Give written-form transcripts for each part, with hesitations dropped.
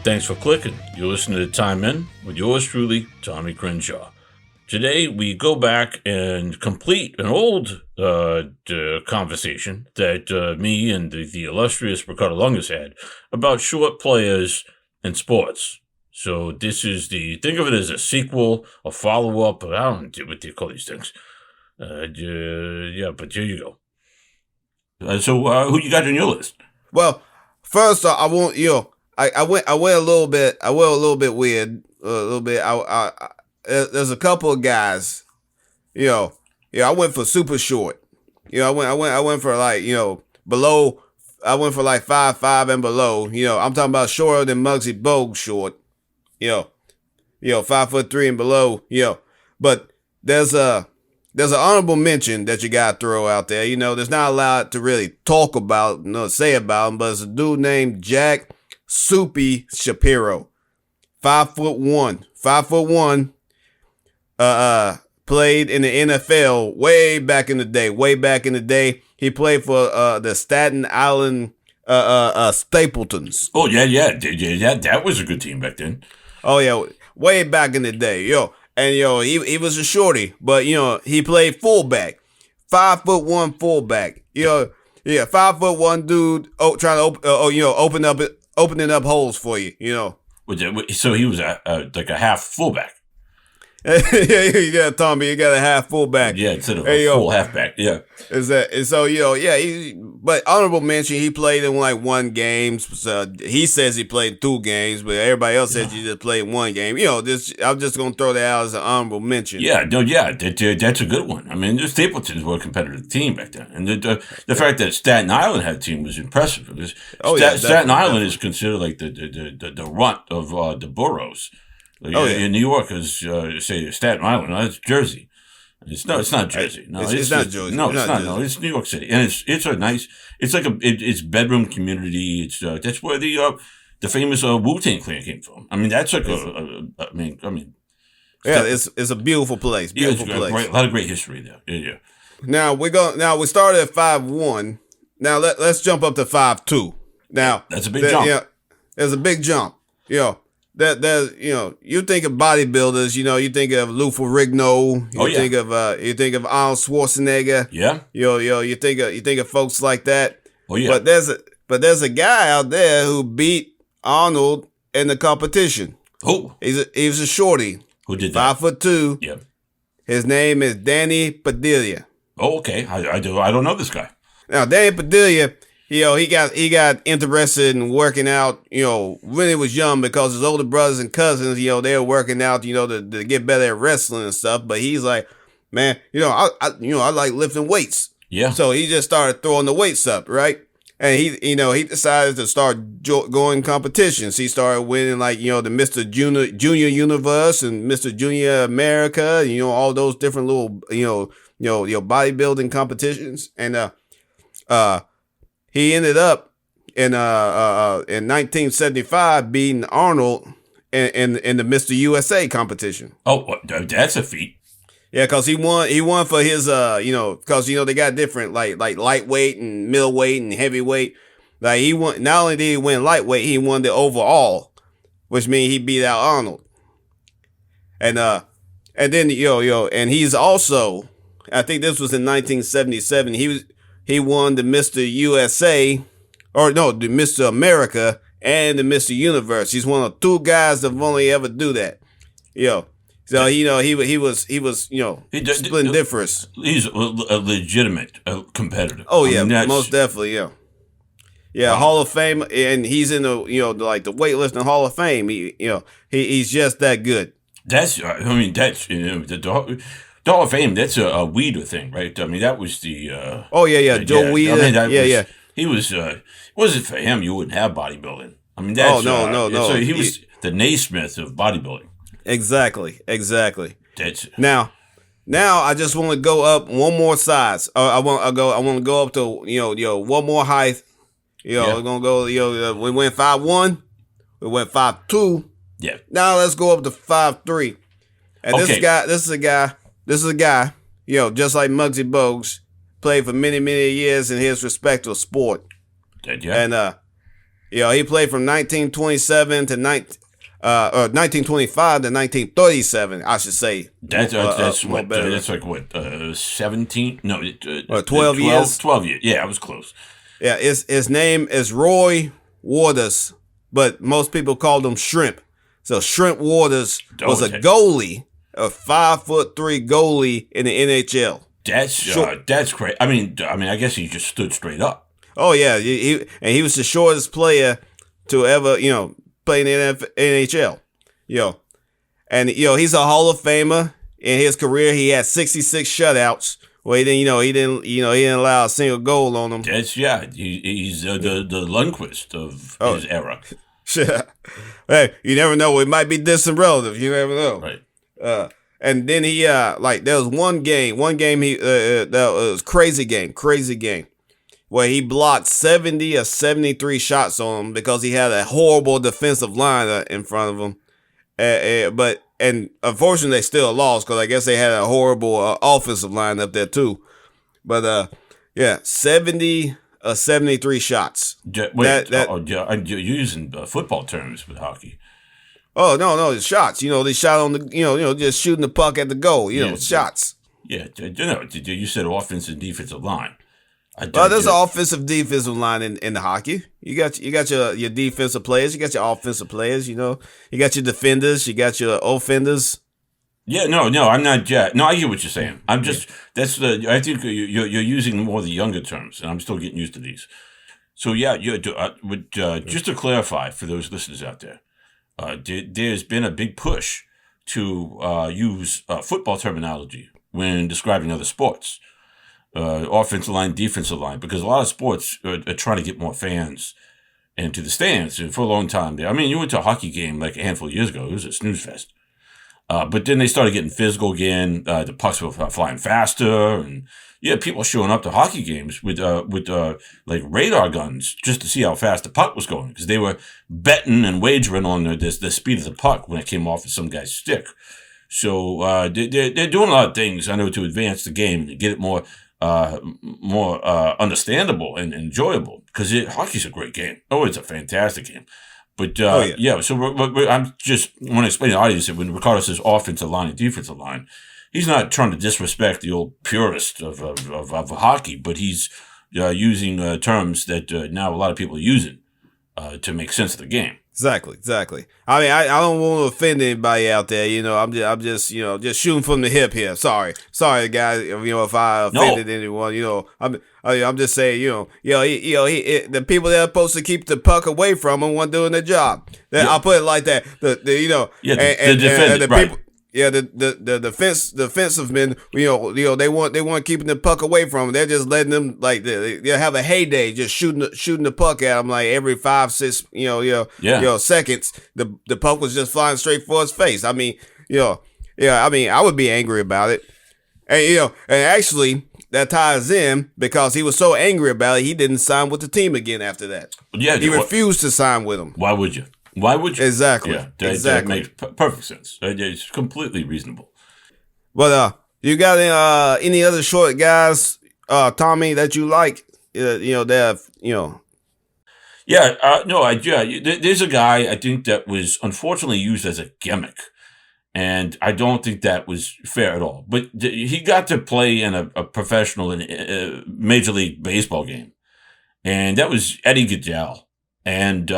Thanks for clicking. You're listening to Time In with yours truly, Tommy Crenshaw. Today, we go back and complete an old conversation that me and the illustrious Ricardo Lungus had about short players in sports. So this is think of it as a sequel, a follow-up, I don't know what they call these things. But here you go. So who you got on your list? Well, first I want I went a little bit weird a little bit. There's a couple of guys, I went for super short. I went for like below. I went for like 5'5" and below. I'm talking about shorter than Muggsy Bogues short. 5'3" and below. But there's an honorable mention that you gotta throw out there. There's not a lot to really talk about, say about him, but it's a dude named Jack Soupy Shapiro, 5'1", played in the NFL way back in the day. He played for the Staten Island Stapletons. Oh yeah, that was a good team back then. Oh yeah, way back in the day, And he was a shorty, but he played fullback, 5'1" fullback. 5'1" dude. Trying to opening up holes for you. So he was like a half fullback. You got Tommy. You got a half fullback. Yeah, instead of a full halfback. Yeah. But honorable mention. He played in like one game. So he says he played 2 games, but everybody else says he just played 1 game. I'm just gonna throw that out as an honorable mention. That's a good one. I mean, the Stapletons were a competitive team back then, and the fact that Staten Island had a team was impressive. Staten Island is considered like the runt of the boroughs. In New York is say Staten Island. No, that's Jersey. It's not Jersey. No, it's not Jersey. No, it's not. No, it's New York City, and it's a nice. It's like it's bedroom community. It's that's where the famous Wu-Tang Clan came from. I mean, that's like it's a beautiful place. Beautiful place. A lot of great history there. Yeah. Now we started at 5'1". Now let's jump up to 5'2". Now that's a big jump. Yeah, there's a big jump. You think of bodybuilders, you think of Lou Ferrigno, you think of Arnold Schwarzenegger. Yeah. You think of folks like that. Oh yeah. But there's a guy out there who beat Arnold in the competition. Who? He's a shorty. Who did that? 5'2". Yeah. His name is Danny Padilla. Oh, okay. I don't know this guy. Now Danny Padilla, he got interested in working out, when he was young because his older brothers and cousins, they were working out, to get better at wrestling and stuff. But he's like, man, I like lifting weights. Yeah. So he just started throwing the weights up, right? And he decided to start going competitions. He started winning like, the Mr. Junior Universe and Mr. Junior America, all those different little, bodybuilding competitions. And, he ended up in 1975 beating Arnold in the Mr. USA competition. Oh, that's a feat. Yeah, because he won for his because they got different like lightweight and middleweight and heavyweight. Like he won. Not only did he win lightweight, he won the overall, which means he beat out Arnold. And then and he's also, I think this was in 1977. He won the Mr. USA, the Mr. America and the Mr. Universe. He's one of 2 guys that have only ever do that. So he was splendiferous. He's a legitimate competitor. Oh yeah, most definitely, yeah. Yeah, wow. Hall of Fame, and he's in the the weightlifting Hall of Fame. He's just that good. The Hall of Fame, that's a Weider thing, right? I mean, that was the... Joe Weider. He was... wasn't for him, you wouldn't have bodybuilding. I mean, that's... No. So he was the Naismith of bodybuilding. Exactly. That's... Now I just want to go up one more size. I want to go up to, one more height. We're going to go, we went 5'1", we went 5'2". Yeah. Now let's go up to 5'3". And this is a guy, just like Muggsy Bogues, played for many, many years in his respective sport. Yeah. And He played from 1927 to 1925 to 1937, I should say. That's what. That's like what? 17? No, 12 years. 12 years. Yeah, I was close. Yeah, his name is Roy Waters, but most people called him Shrimp. So Shrimp Waters was a goalie, a 5'3" goalie in the NHL. That's great. I mean, I guess he just stood straight up. Oh yeah, he was the shortest player to ever, play in the NHL. And he's a Hall of Famer. In his career, he had 66 shutouts. Well, he didn't allow a single goal on him. He's the Lundqvist of his era. Hey, you never know. We might be distant relatives. You never know. Right. And then he there was one game he that was crazy game, where he blocked 70 or 73 shots on him because he had a horrible defensive line in front of him. But unfortunately they still lost because I guess they had a horrible offensive line up there too. But 70 or 73 shots. You're using football terms with hockey. Oh no, shots. They shot on the just shooting the puck at the goal. Shots. Yeah, you said offensive and defensive line. There's an offensive defensive line in the hockey. You got your defensive players, you got your offensive players, you got your defenders, you got your offenders. Yeah, no, I'm not. No, I get what you're saying. I'm just I think you're using more of the younger terms, and I'm still getting used to these. So yeah, just to clarify for those listeners out there, there's been a big push to use football terminology when describing other sports. Offensive line, defensive line, because a lot of sports are trying to get more fans into the stands. And for a long time, you went to a hockey game like a handful of years ago. It was a snooze fest. But then they started getting physical again. The pucks were flying faster, and people showing up to hockey games with like radar guns just to see how fast the puck was going, because they were betting and wagering on the speed of the puck when it came off of some guy's stick. So they're doing a lot of things, I know, to advance the game and get it more understandable and enjoyable, because hockey's a great game. Oh, it's a fantastic game. But so I'm just want to explain to the audience that when Ricardo says offensive line and defensive line, he's not trying to disrespect the old purist of hockey, but he's using terms that now a lot of people are using to make sense of the game. Exactly. I mean, I don't want to offend anybody out there. I'm just just shooting from the hip here. Sorry, guys. If I offended anyone, I'm just saying, the people that are supposed to keep the puck away from him weren't doing their job. I'll put it like that. The people. Yeah, the defensive men, they weren't keeping the puck away from them. They're just letting them, like, they'll have a heyday, just shooting the puck at them, like every 5-6 seconds. The puck was just flying straight for his face. I mean, I would be angry about it, and actually that ties in because he was so angry about it, he didn't sign with the team again after that. Yeah, he refused to sign with them. Why would you? Exactly. Yeah, that makes perfect sense. It's completely reasonable. But you got any other short guys, Tommy, that you like? There's a guy I think that was unfortunately used as a gimmick, and I don't think that was fair at all. But he got to play in a professional and Major League Baseball game, and that was Eddie Goodell. And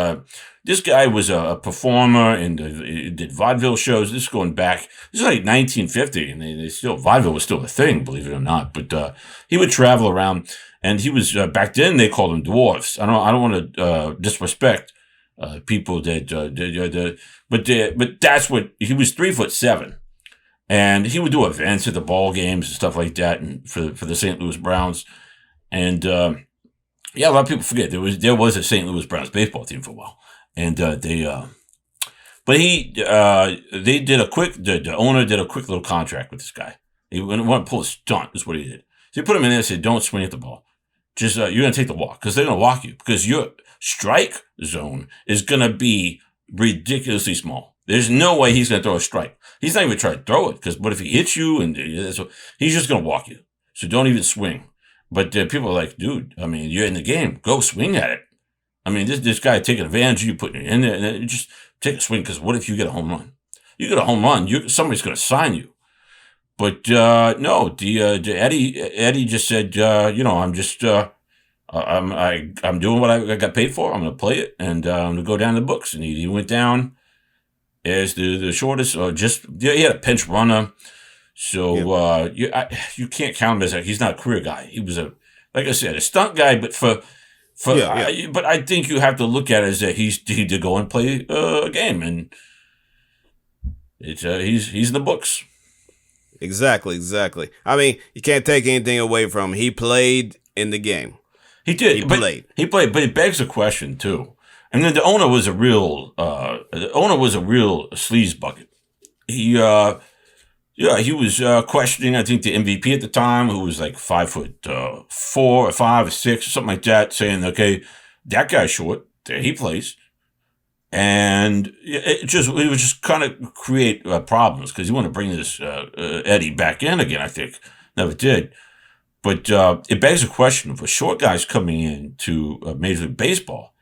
this guy was a performer and did vaudeville shows. This is going back. This is like 1950, and they still vaudeville was still a thing, believe it or not. But he would travel around, and he was back then they called him dwarfs. I don't want to disrespect people that but that's what he was 3'7", and he would do events at the ball games and stuff like that, and for the St. Louis Browns, and. A lot of people forget there was a St. Louis Browns baseball team for a while, and the owner did a quick little contract with this guy. He wanted to pull a stunt, is what he did. So he put him in there and said, "Don't swing at the ball. Just you're gonna take the walk, because they're gonna walk you, because your strike zone is gonna be ridiculously small. There's no way he's gonna throw a strike. He's not even trying to throw it, because what if he hits you, and he's just gonna walk you. So don't even swing." But people are like, dude, I mean, you're in the game. Go swing at it. I mean, this guy taking advantage of you, putting it in there, and then you just take a swing. Because what if you get a home run? You get a home run, somebody's going to sign you. But no, the Eddie just said, I'm just I'm doing what I got paid for. I'm going to play it, and I'm going to go down the books. And he went down as the shortest, or he had a pinch runner. So you can't count him as he's not a career guy. He was like I said, a stunt guy, but but I think you have to look at it as that he did go and play a game, and it's he's in the books. Exactly. I mean, you can't take anything away from him. He played in the game. He did. He played, but it begs a question too. And then the owner was a real sleaze bucket. He was questioning, I think, the MVP at the time, who was like 5'4" or 5 or 6 or something like that, saying, okay, that guy's short, there he plays. And it would just kind of create problems because you want to bring this Eddie back in again, I think. Never did. But it begs a question, for short guys coming into Major League Baseball,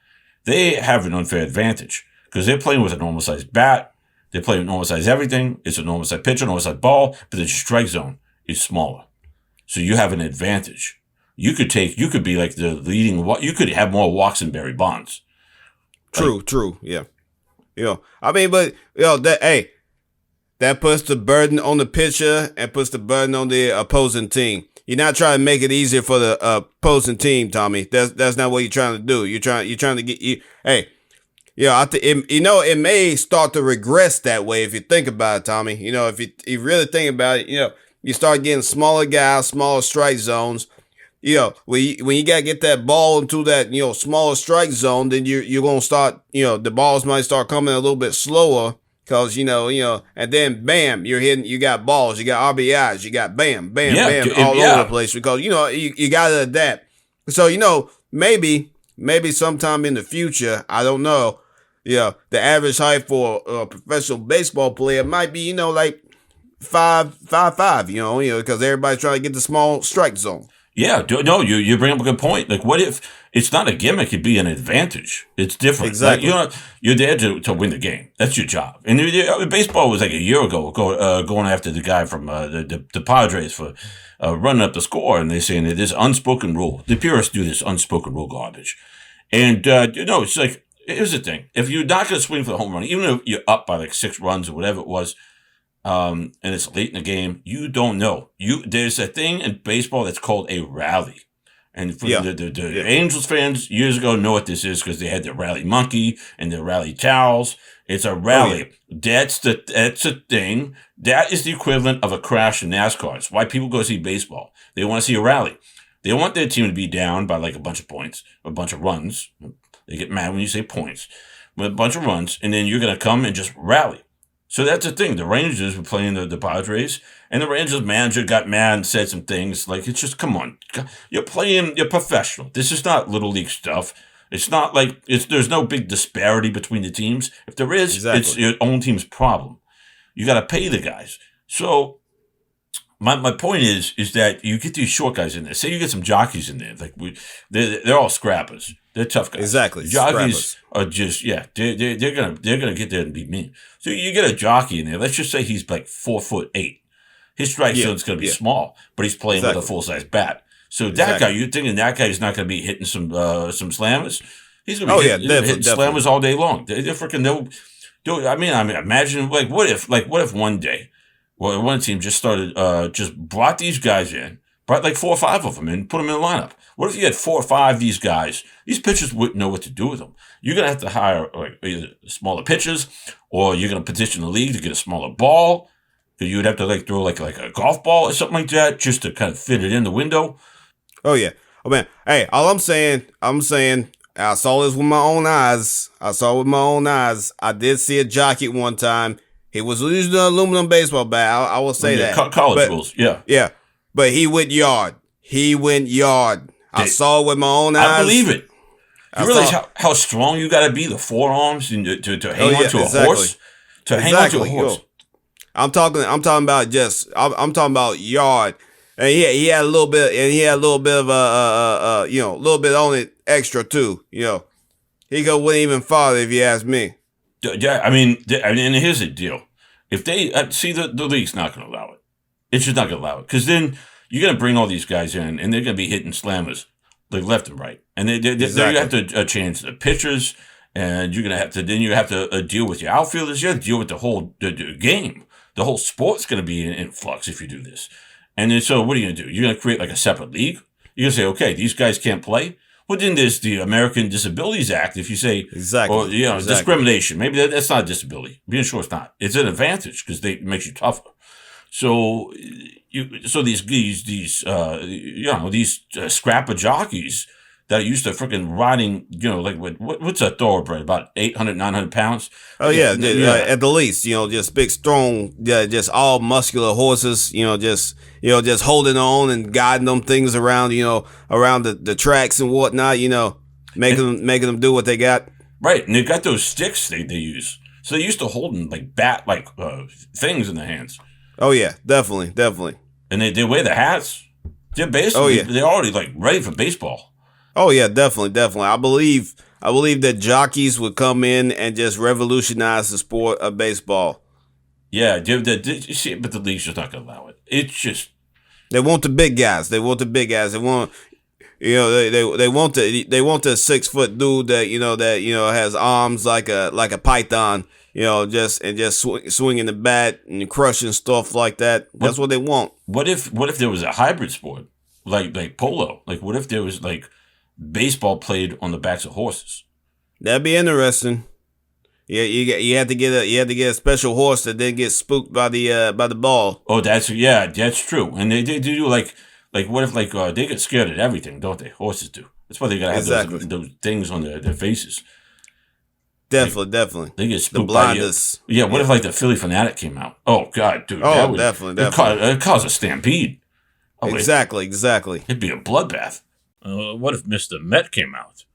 they have an unfair advantage because they're playing with a normal sized bat. They play with normal size everything. It's a normal size pitcher, normal size ball, but the strike zone is smaller. So you have an advantage. You could be like the leading, you could have more walks than Barry Bonds. True. Yeah. I mean, but, that puts the burden on the pitcher and puts the burden on the opposing team. You're not trying to make it easier for the opposing team, Tommy. That's not what you're trying to do. You're trying to get it may start to regress that way if you think about it, Tommy. If you really think about it, you start getting smaller guys, smaller strike zones. When you gotta get that ball into that, smaller strike zone, then you're gonna start, the balls might start coming a little bit slower because, and then bam, you're hitting, you got balls, you got RBIs, you got bam, all over the place because, you gotta adapt. So, maybe sometime in the future, I don't know, the average height for a professional baseball player might be, like 5'5", because everybody's trying to get the small strike zone. Yeah, no, you bring up a good point. Like, what if it's not a gimmick? It'd be an advantage. It's different. Exactly. Like, you're there to win the game. That's your job. And baseball was like a year ago going after the guy from the Padres for running up the score, and they're saying that this unspoken rule. The purists do this unspoken rule garbage. And, it's like, here's the thing. If you're not going to swing for the home run, even if you're up by like 6 runs or whatever it was, and it's late in the game, you don't know. There's a thing in baseball that's called a rally. And for the Angels fans years ago know what this is because they had their rally monkey and their rally towels. It's a rally. That's the thing. That is the equivalent of a crash in NASCAR. It's why people go see baseball. They want to see a rally. They want their team to be down by like a bunch of points, a bunch of runs. They get mad when you say points. With a bunch of runs, and then you're going to come and just rally. So that's the thing. The Rangers were playing the Padres, and the Rangers manager got mad and said some things like, it's just, come on. You're professional. This is not little league stuff. It's not like, there's no big disparity between the teams. If there is, It's your own team's problem. You got to pay the guys. So my point is that you get these short guys in there. Say you get some jockeys in there. Like they're all scrappers. They're tough guys. Exactly. Jockeys are just, they're gonna get there and be mean. So you get a jockey in there. Let's just say he's like 4'8". His strike zone's gonna be small, but he's playing with a full size bat. So that guy, you're thinking that guy's not gonna be hitting some slammers. He's gonna be hitting slammers all day long. They're freaking I mean, imagine like what if one day, one team just started just brought these guys in. Brought like 4 or 5 of them in, put them in the lineup. What if you had 4 or 5 of these guys? These pitchers wouldn't know what to do with them. You're going to have to hire like either smaller pitchers, or you're going to petition the league to get a smaller ball. You would have to like throw like a golf ball or something like that just to kind of fit it in the window. Oh, yeah. Oh, man. Hey, all I'm saying, I saw this with my own eyes. I did see a jockey one time. He was using an aluminum baseball bat. I will say that. College rules, yeah. Yeah. But he went yard. I saw it with my own eyes. I believe it. You realize how strong you got to be, the forearms, and to hang on to a horse? To hang on to a horse. I'm talking about yard. And he had a little bit, of a little bit on it extra too, he go went even farther if you ask me. Yeah, I mean, and here's the deal: if they see the league's not going to allow it, it's just not going to allow it because then you're going to bring all these guys in and they're going to be hitting slammers like left and right, and they exactly. have to change the pitchers, and you're going to have to deal with your outfielders. You have to deal with the whole the game. The whole sport's going to be in flux if you do this. And then so what are you going to do? You're going to create like a separate league. You're going to say, okay, these guys can't play. Well, then there's the American Disabilities Act. If you say, or discrimination, maybe that's not a disability. Being sure it's not. It's an advantage because it makes you tougher. So these scrapper jockeys that are used to freaking riding, like what's a thoroughbred, about 800, 900 pounds? Oh, yeah. At the least, just big, strong, just all muscular horses, just holding on and guiding them things around, around the tracks and whatnot, making them do what they got. Right. And they got those sticks they use. So they used to hold them like things in their hands. Oh, yeah. Definitely. And they wear the hats. They're basically, they're already like ready for baseball. Oh yeah, definitely. I believe that jockeys would come in and just revolutionize the sport of baseball. Yeah, but the league's just not gonna allow it. It's just they want the big guys. They want, they want the 6 foot dude that has arms like a python. Just swinging the bat and crushing stuff like that. That's what they want. What if there was a hybrid sport like polo? Like what if there was like baseball played on the backs of horses? That'd be interesting. Yeah, you had to get a special horse that didn't get spooked by the ball. Oh, that's true. And they do like what if they get scared at everything, don't they? Horses do. That's why they gotta have those things on their faces. Definitely. They get spooked by you. What if like the Philly Fanatic came out? Oh God, dude. Oh, definitely. It caused a stampede. Oh, exactly. It'd be a bloodbath. What if Mr. Met came out?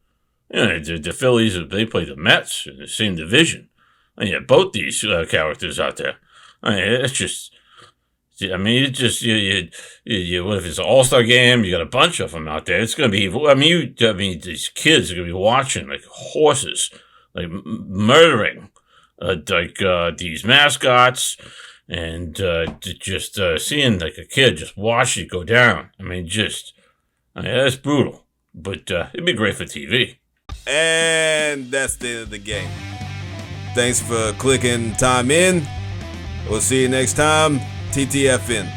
The Phillies, they play the Mets in the same division. And you have both these characters out there. It's just, what if it's an all-star game? You got a bunch of them out there. It's going to be, these kids are going to be watching like horses, like murdering, these mascots and just seeing like a kid just watch it go down. That's brutal, but it'd be great for TV. And that's the end of the game. Thanks for clicking time in. We'll see you next time. TTFN.